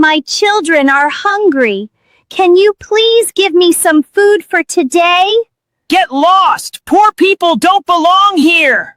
My children are hungry. Can you please give me some food for today? Get lost! Poor people don't belong here!